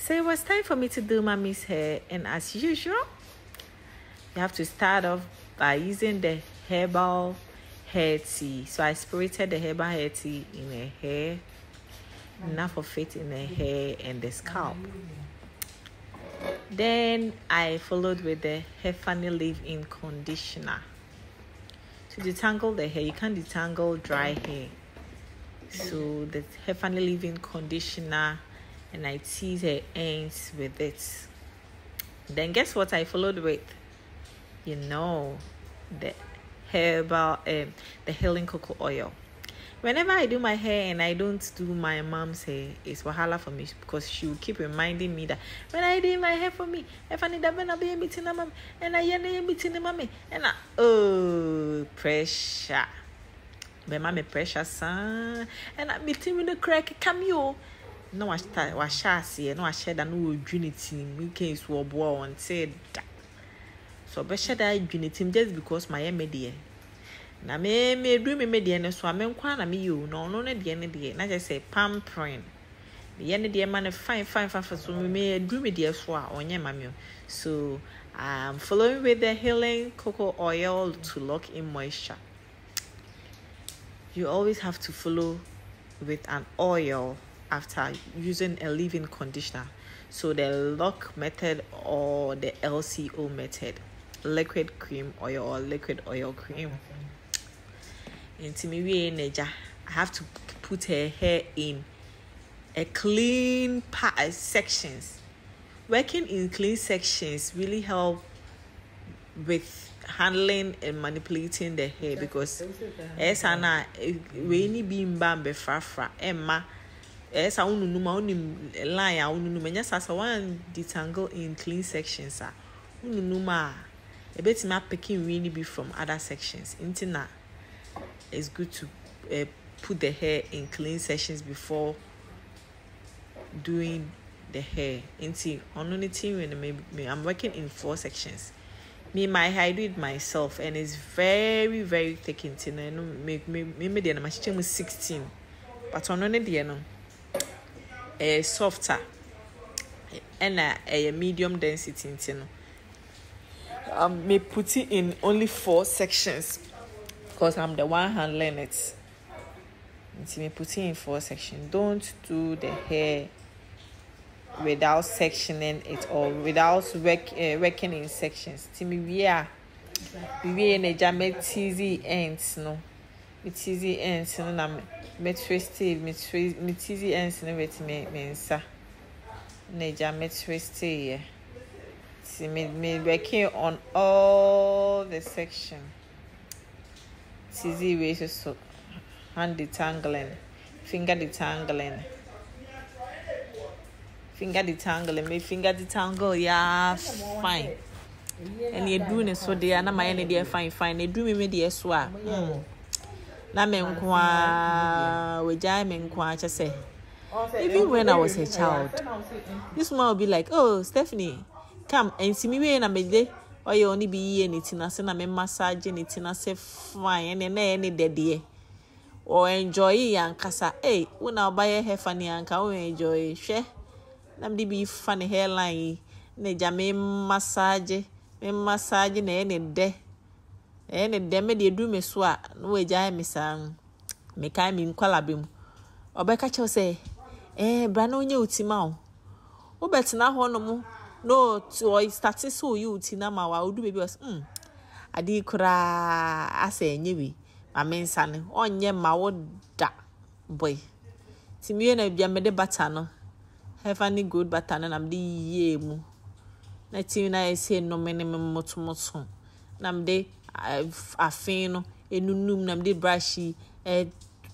So it was time for me to do mommy's hair, and as usual, you have to start off by using the herbal hair tea. So I spirited the herbal hair tea in her hair, enough of it in her hair and the scalp. Then I followed with the Hairphanie leave-in conditioner. To detangle the hair, you can't detangle dry hair. So the Hairphanie leave-in conditioner, and I tease her ends with it. Then guess what I followed with? The herbal, the healing cocoa oil. Whenever I do my hair and I don't do my mom's hair, it's wahala for me because she will keep reminding me that when I do my hair for me, if I need that, when I be meeting a mom, and I am meeting a mommy, and pressure. My mommy pressure, son, and I'm meeting with the crack cameo. No, I start was chassis, no, I shed a new unity, we came to a war and said that. So, but shed I unity just because my media. Na me do me media so am nkwa na me you no de ne de na just say pampering the end de man fine so me do me de so a onye mame. So I'm following with the healing cocoa oil to lock in moisture. You always have to follow with an oil after using a leave-in conditioner. So the lock method or the LCO method, liquid cream oil or liquid oil cream. I have to put her hair in a clean sections. Working in clean sections really help with handling and manipulating the hair because esana we ni bimba be frafra emma esa ununuma unim line ununuma nya sasa one detangle in clean sections ununuma e betima picking really be from other sections intina. It's good to put the hair in clean sections before doing the hair. I'm working in 4 sections. My hair, I do it myself, and it's very, very thick. Me 16, but on a softer and a medium density. Me put it in only 4 sections. Because I'm the one handling it. See me putting in 4 sections. Don't do the hair without sectioning it or without working in sections. See me we in a jam teasy ends no. Me teasy ends no na me twist me teasy ends no with me mensa. Ne jam twist yeah. See me working on all the section. Easy ways so hand detangling, finger detangling, me finger detangle, yeah, fine. And you're doing it so they are not my idea, fine. They do me dear swap. Na me nkwa we jai me nkwa just say. Even when I was a child, this one will be like, oh, Stephanie, come and see me when I'm a day. Or you only be anything as na me massage anything as fine and any dead or enjoy yankasa. Hey, when I buy a Hairphanie and can enjoy share. Nam be funny hairline, ne jame massage na any day. Any deme de do me swa, no jai me sang. Me kai me kwalabim. Obeka cho say, brano nye utimao. Obetina honomu. No, to start so you tina ma wa do baby was adi kura ase nyewi ma mensane onye ma woda boy timi na bia me de butter no Hairphanie good butter na me de ye mu na timi na ese no me motomoto na me de afin no enunum na me de brush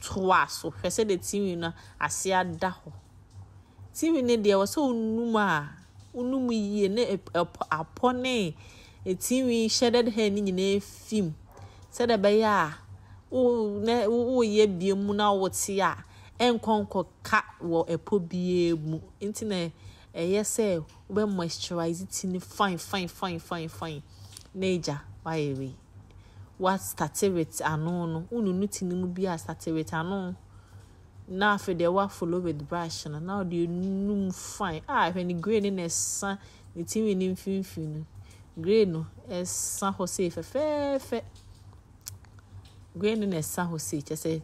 toa so hwese de timi na ase ada ho timi ne de wo so numa unum ye ne apone etiwi shaded hair ni nyina film said abaya o ye biemu na wote a enkonko ka wo epo biemu intine say we moisturize it ni fine nature why we what started with ano no ununu tinimu bia started with ano Now for the work follow with brush and now the new fine. When the grade in a sun, the team in fin. Grade no as San Jose for fair. Grade in a San Jose, just say,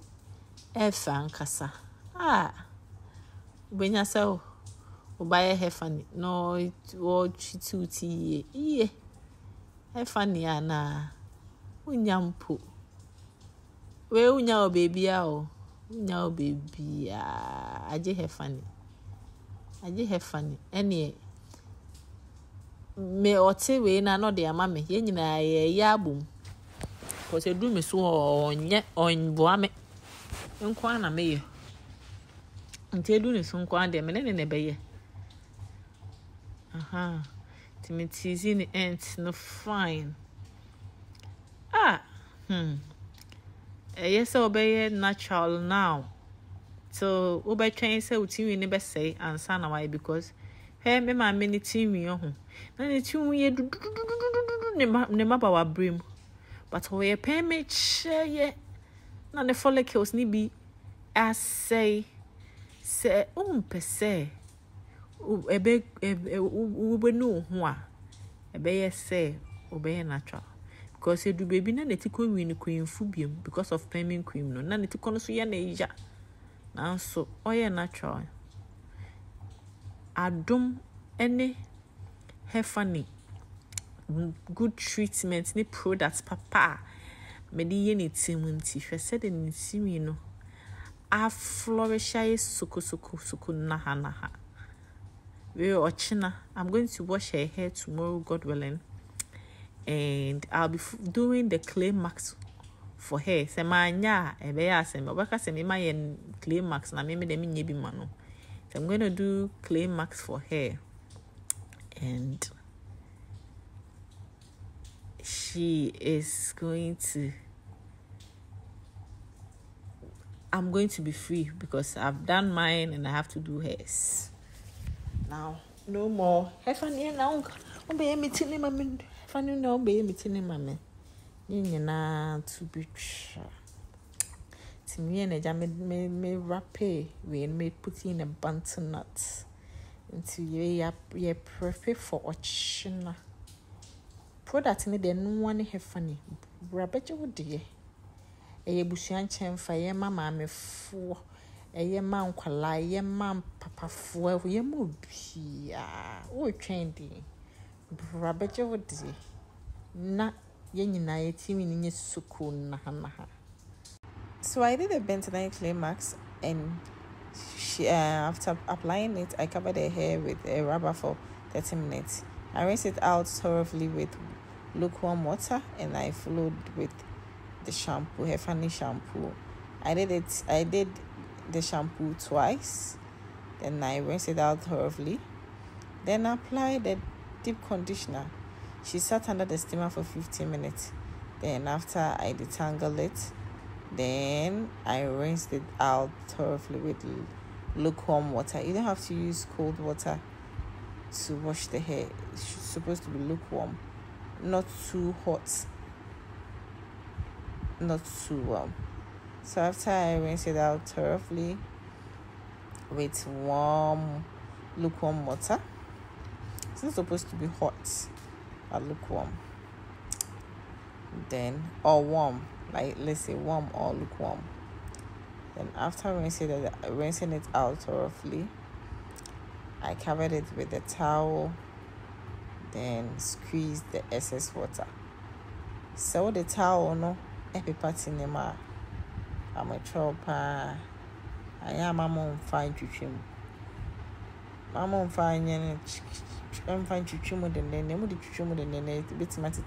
fan cassa. When you say, buy a Hairphanie, no, it watch 2 tea. Ye, Hairphanie, Anna. Unyampo. Where unya baby ao. Unya baby aje Hairphanie. Aje Hairphanie. Any me ote we na no de ama me. Ye nyina ye abum. Cause e do me so onye onboa me. Nkwa na me ye. Nti edu ne so nkwa de me ne be ye. Timothy in the end no fine. Yes, obey natural now. So, obey train say, we never say, and son away because, hey, me, my many team, you know. Then it's you, we do never our brim. But we pay me, ye. None the follicles need be, as say, per se. A big, we know who are. A bay say, obey natural. Because you do baby na neti ko win queen fubium because of payment cream no na neti kono so ya na ija na so oye natural adom any Hairphanie good treatment ni products papa me di ye ni tim nti hwe se de ni simi no a flourish suku na ha we ochina. I'm going to wash her hair tomorrow, God willing. And I'll be doing the clay marks for her. Se manya ebeya se me obaka se me ma ye clay marks na me dem nye bi ma no. So I'm going to do clay marks for her. And she is going to I'm going to be free because I've done mine and I have to do hers. Now, no more. Hairphanie now. Obey me tini mama. Hairphanie now obey me tini mama. Nyina to be sure. Timi and a me wrappy. We may put in a Bentonite into ye prepare for ochina. Product in the no one Hairphanie. Rabbit would dear. A busian chamfer, ye mamma me for. Ye man kwala ye man papa fo ye mo bia o twendi rabeje wodi na ye nyina ye timi ni nye suku na ha. So I did a Bentonite Clay mask, and after applying it I covered the hair with a rubber for 30 minutes. I rinsed it out thoroughly with lukewarm water and I followed with the shampoo, Hairphanie shampoo. I did the shampoo twice, then I rinsed it out thoroughly, then applied the deep conditioner. She sat under the steamer for 15 minutes. Then after I detangled it, then I rinsed it out thoroughly with lukewarm water. You don't have to use cold water to wash the hair. It's supposed to be lukewarm, not too hot, not too warm. So after I rinse it out thoroughly with lukewarm water, it's not supposed to be hot or lukewarm. Then, or warm, like let's say warm or lukewarm. Then after rinsing it out thoroughly, I covered it with a towel, then squeezed the excess water. So the towel, no, every part in the ma. I'm a chopper. I am a mom fine chuchum. Mamma fine and fine chuchum and then the chuchum and then a bit matty.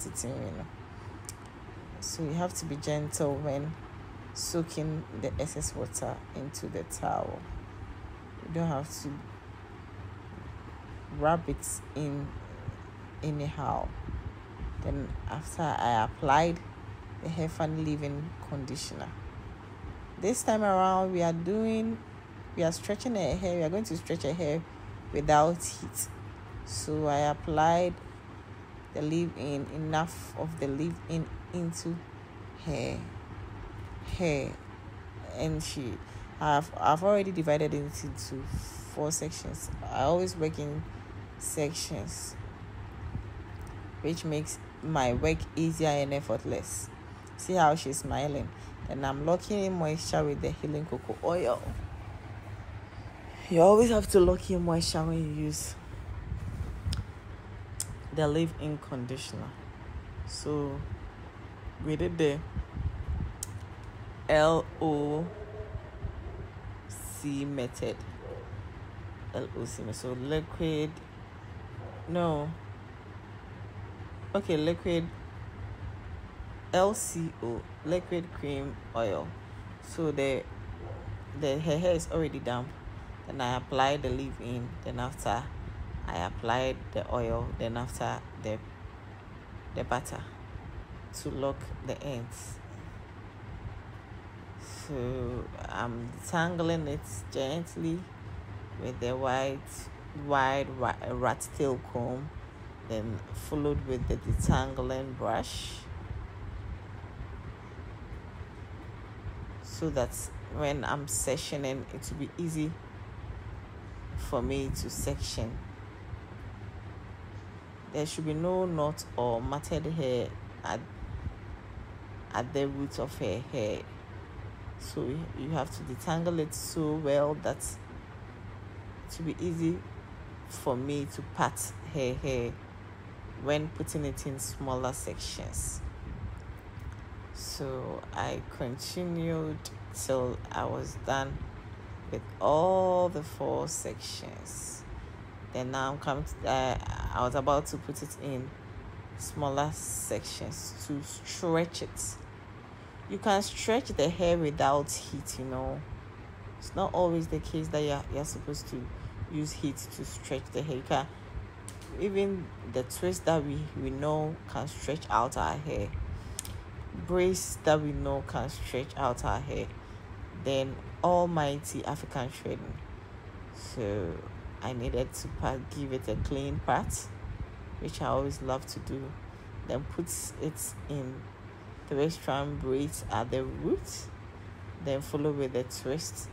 So you have to be gentle when soaking the excess water into the towel. You don't have to rub it in anyhow. Then after I applied the Hairphanie leave-in conditioner. This time around, we are stretching her hair. We are going to stretch her hair without heat. So I applied the leave-in, enough of the leave-in into her hair. And I've already divided it into 4 sections. I always work in sections, which makes my work easier and effortless. See how she's smiling? And I'm locking in moisture with the healing cocoa oil. You always have to lock in moisture when you use the leave-in conditioner. So we did the LOC method. LOC method. So liquid LCO, liquid cream oil. So her hair is already damp. Then I apply the leave-in. Then after I applied the oil. Then after the butter to lock the ends. So I'm detangling it gently with the wide rat tail comb, then followed with the detangling brush, so that when I'm sectioning, it will be easy for me to section. There should be no knot or matted hair at the root of her hair. So you have to detangle it so well that it will be easy for me to part her hair when putting it in smaller sections. So I continued till I was done with all the 4 sections. Then now I'm coming to, I was about to put it in smaller sections to stretch it. You can stretch the hair without heat, It's not always the case that you're supposed to use heat to stretch the hair. You can, even the twist that we know can stretch out our hair. Braids that we know can stretch out our hair. Then almighty African threading. So I needed to give it a clean part, which I always love to do. Then put it in 3-strand braids at the root, then follow with the twist.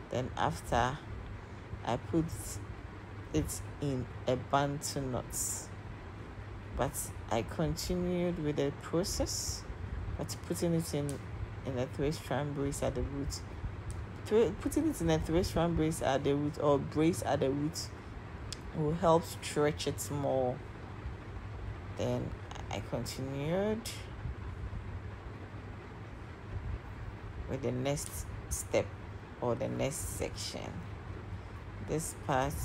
Then after, I put it in a bantu knots. But I continued with the process, but putting it in a 3-strand braids at the root. Putting it in a 3-strand braids at the root or braids at the root will help stretch it more. Then I continued with the next step or the next section. This part,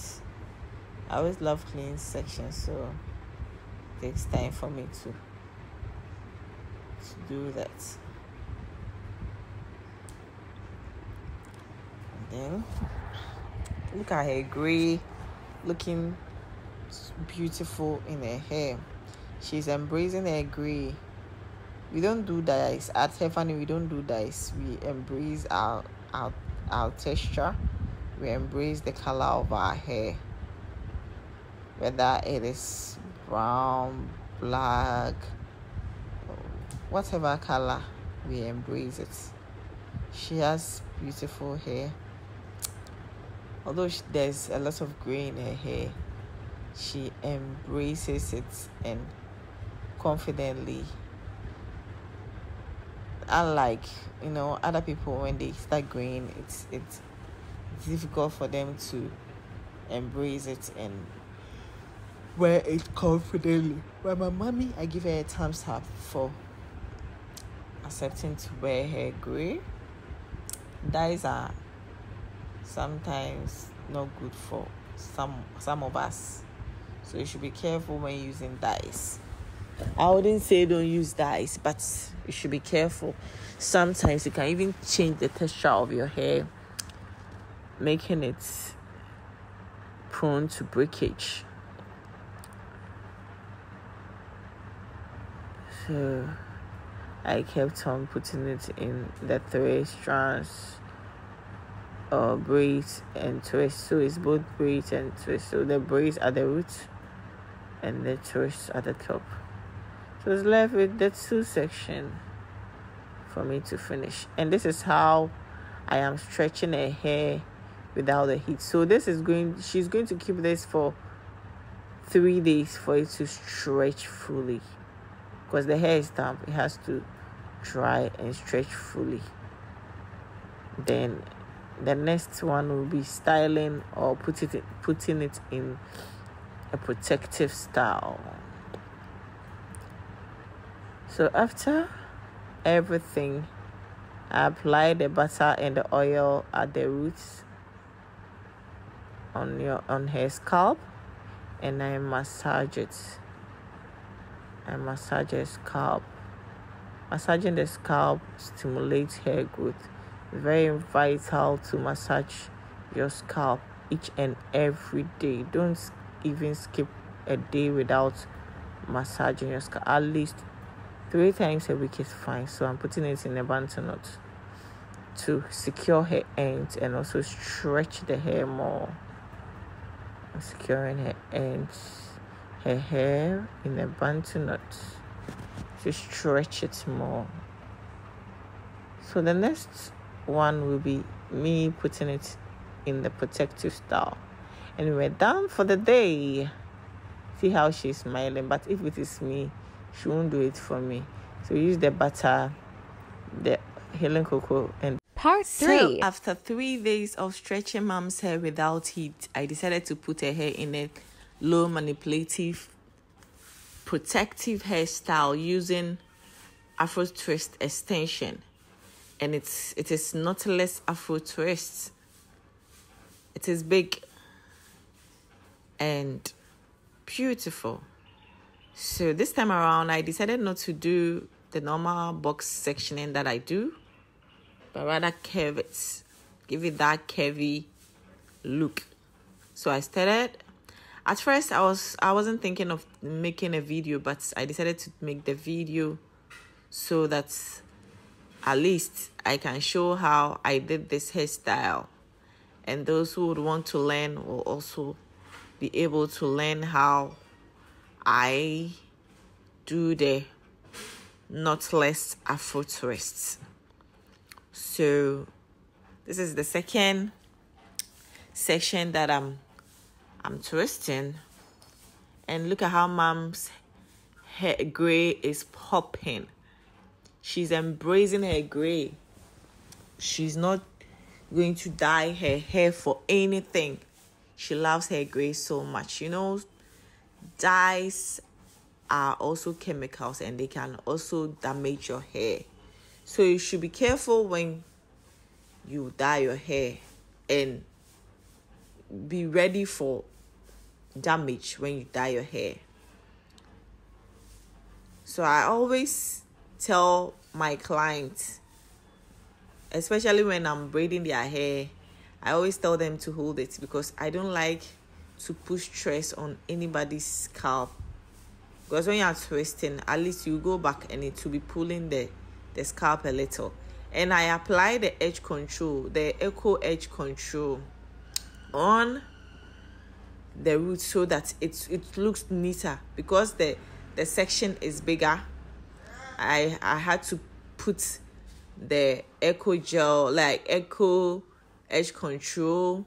I always love clean sections, so it takes time for me to do that. And then look at her gray, looking beautiful in her hair. She's embracing her gray. We don't do dyes at Hairphanie. We don't do dyes. We embrace our texture. We embrace the color of our hair, whether it is brown, black, whatever color. We embrace it. She has beautiful hair. Although there's a lot of gray in her hair, she embraces it and confidently. Unlike other people, when they start graying, it's difficult for them to embrace it and wear it confidently. But my mommy, I give her a thumbs up for accepting to wear hair gray. Dyes are sometimes not good for some of us, so you should be careful when using dyes. I wouldn't say don't use dyes, but you should be careful. Sometimes you can even change the texture of your hair, making it prone to breakage. So I kept on putting it in the 3 strands braids and twist. So it's both braids and twist. So the braids at the root and the twist at the top. So it's left with the 2 section for me to finish. And this is how I am stretching her hair without the heat. So she's going to keep this for 3 days for it to stretch fully, because the hair is damp. It has to dry and stretch fully. Then the next one will be styling or putting it in a protective style. So after everything, I apply the butter and the oil at the roots on her scalp, and I massage it. I massage her scalp. Massaging the scalp stimulates hair growth. It's very vital to massage your scalp each and every day. Don't even skip a day without massaging your scalp. At least 3 times a week is fine. So I'm putting it in a Bentonite to secure her ends and also stretch the hair more. I'm securing her ends, her hair in a Bentonite to stretch it more. So the next one will be me putting it in the protective style. And we're done for the day. See how she's smiling. But if it is me, she won't do it for me. So use the butter, the healing cocoa, and Part 3. So after 3 days of stretching mom's hair without heat, I decided to put her hair in a low manipulative protective hairstyle using Afro twist extension. And it is Knotless Afro twist. It is big and beautiful. So this time around, I decided not to do the normal box sectioning that I do, but rather curve it, give it that curvy look. So I started. At first, I wasn't thinking of making a video, but I decided to make the video so that at least I can show how I did this hairstyle, and those who would want to learn will also be able to learn how I do the knotless Afro twists. So this is the second section that I'm twisting, and look at how mom's hair gray is popping. She's embracing her gray. She's not going to dye her hair for anything. She loves her gray so much. You know, dyes are also chemicals and they can also damage your hair. So you should be careful when you dye your hair and be ready for damage when you dye your hair. So I always tell my clients, especially when I'm braiding their hair, I always tell them to hold it, because I don't like to put stress on anybody's scalp. Because when you are twisting, at least you go back and it will be pulling the scalp a little. And I apply the edge control, the echo edge control on the root so that it looks neater. Because the section is bigger, I had to put the echo gel, like echo edge control,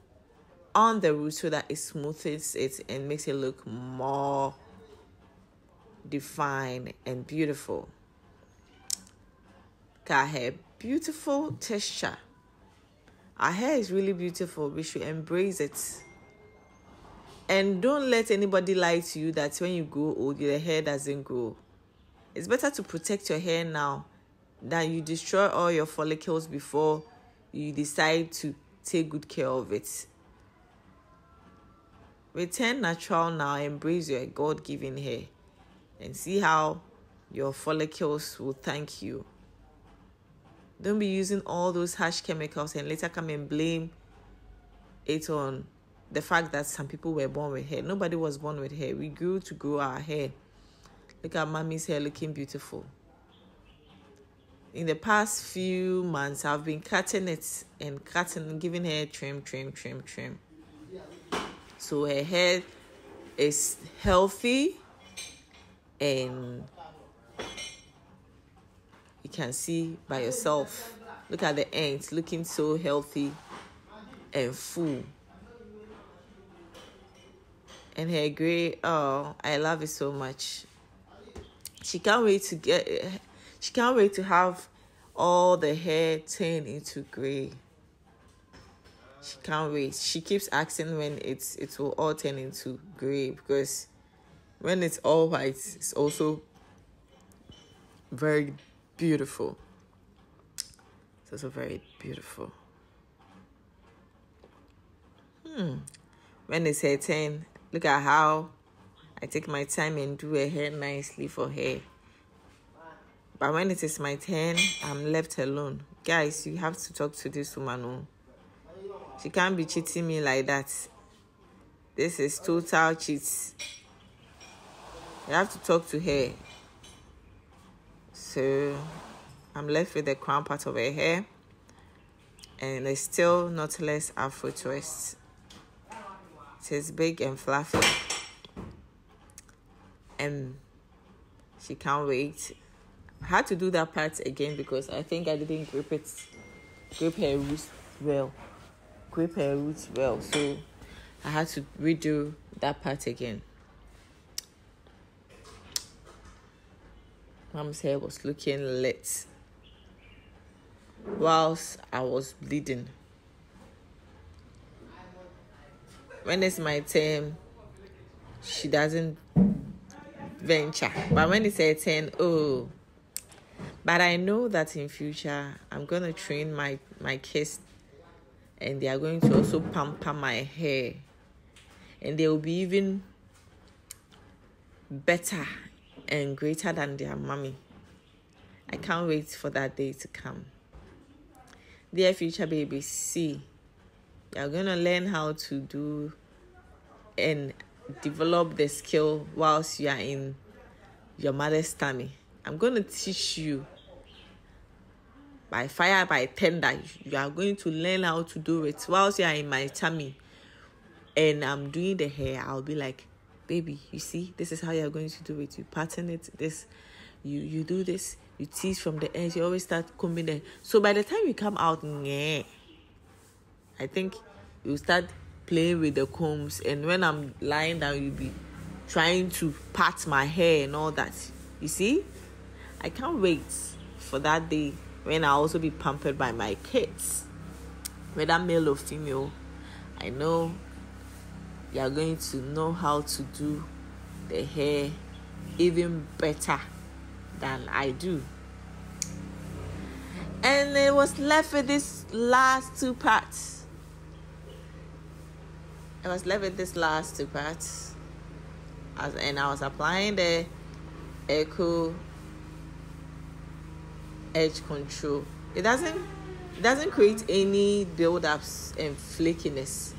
on the root so that it smooths it and makes it look more defined and beautiful. Our hair, beautiful texture. Our hair is really beautiful. We should embrace it. And don't let anybody lie to you that when you grow old, your hair doesn't grow. It's better to protect your hair now than you destroy all your follicles before you decide to take good care of it. Return natural now. Embrace your God-given hair and see how your follicles will thank you. Don't be using all those harsh chemicals and later come and blame it on the fact that some people were born with hair. Nobody was born with hair. We grew to grow our hair. Look at mommy's hair looking beautiful. In the past few months, I've been cutting it and giving her trim. So her hair is healthy, and you can see by yourself Look at the ends, looking so healthy and full. And her gray, oh, I love it so much. She can't wait to have all the hair turn into gray. She can't wait. She keeps asking when it will all turn into gray, because when it's all white, it's also very beautiful. It's also very beautiful. When it's her turn, look at how I take my time and do her hair nicely for her. But when it is my turn, I'm left alone. Guys, you have to talk to this woman. Oh. She can't be cheating me like that. This is total cheats. You have to talk to her. So I'm left with the crown part of her hair. And it's still Knotless Afro twist. It is big and fluffy. And she can't wait. I had to do that part again because I think I didn't grip her roots well. So I had to redo that part again. Mom's hair was looking lit whilst I was bleeding. When it's my turn, she doesn't venture. But when it's her turn, oh. But I know that in future, I'm going to train my kids, and they are going to also pamper my hair. And they will be even better and greater than their mommy. I can't wait for that day to come. Dear future babies, see, you are going to learn how to do and develop the skill whilst you are in your mother's tummy. I'm going to teach you by fire, by tender. You are going to learn how to do it whilst you are in my tummy. And I'm doing the hair. I'll be like, baby, you see, this is how you're going to do it. You pattern it, this, you do this, you tease from the ends, you always start combing it. So by the time you come out, I think you start playing with the combs, and when I'm lying down, you'll be trying to part my hair and all that. You see? I can't wait for that day when I'll also be pampered by my kids. Whether male or female, I know you are going to know how to do the hair even better than I do. And it was left with this last two parts. And I was applying the Echo edge control. It doesn't create any build-ups and flakiness.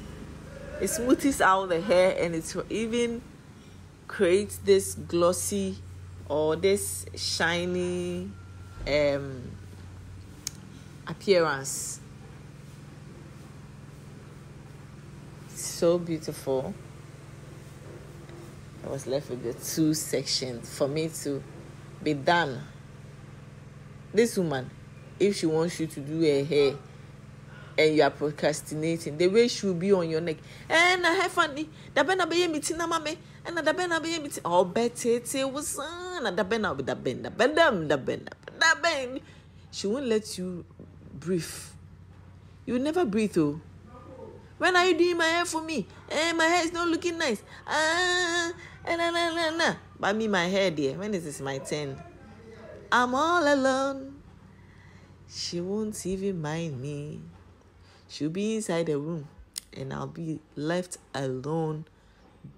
It smoothes out the hair, and it even creates this glossy or this shiny appearance. So beautiful. I was left with the two sections for me to be done. This woman, if she wants you to do her hair and you are procrastinating, the way she will be on your neck, and Hairphanie, the bena be meeting na mame, and the bena be meeting. Oh, Betty, it was the bena be the bena. She won't let you breathe. You will never breathe, oh. When are you doing my hair for me? My hair is not looking nice. But me, my hair, dear. When is this my turn? I'm all alone. She won't even mind me. She'll be inside the room, and I'll be left alone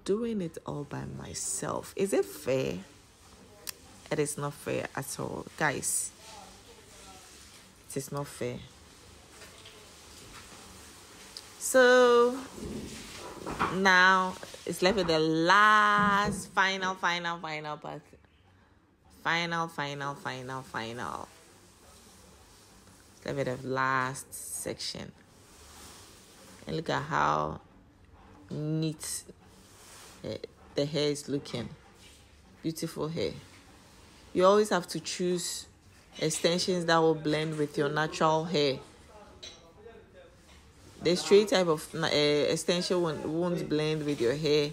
doing it all by myself. Is it fair? It is not fair at all. Guys, it is not fair. So now it's left with the last final part. Final. It's left with the last section. And look at how neat the hair is looking. Beautiful hair. You always have to choose extensions that will blend with your natural hair. The straight type of extension won't blend with your hair,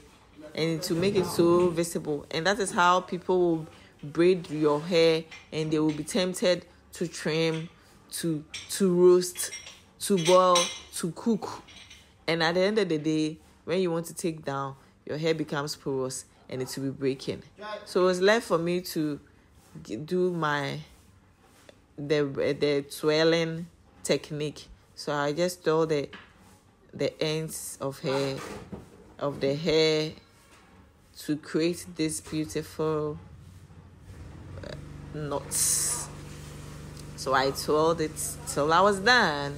and to make it so visible. And that is how people will braid your hair, and they will be tempted to trim, to roast, to boil, to cook. And at the end of the day, when you want to take down, your hair becomes porous and it will be breaking. So it was left for me to do the twirling technique. So I just twirl the ends of the hair to create this beautiful knots. So I twirled it till I was done,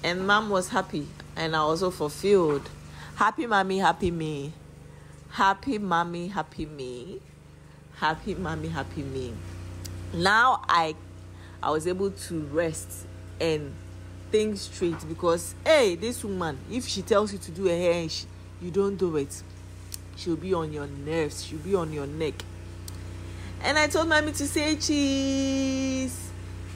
and Mom was happy, and I also fulfilled. Happy mommy, happy me. Happy mommy, happy me. Happy mommy, happy me. Now I was able to rest and think straight, because this woman, if she tells you to do her hair and you don't do it, she'll be on your nerves, she'll be on your neck. And I told mommy to say cheese.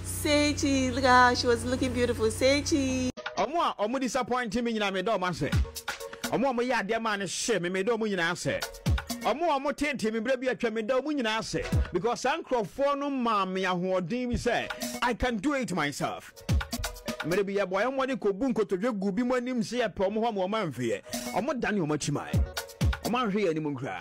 Say cheese. Look how she was looking beautiful. Say cheese. Omo disappointing me nyina me do man say. Omo ya de man share me do mu nyina say. Omo tete me bra bi atwa me do mu nyina say, because ankrofo no ma me ahoodin bi say I can do it myself. Me be ya boy omo de ko bu nkotodwe gu bi mo anim say e pe omo ho ma o man fie. Omo dane omo chimai. Omo anhwe anim nkra.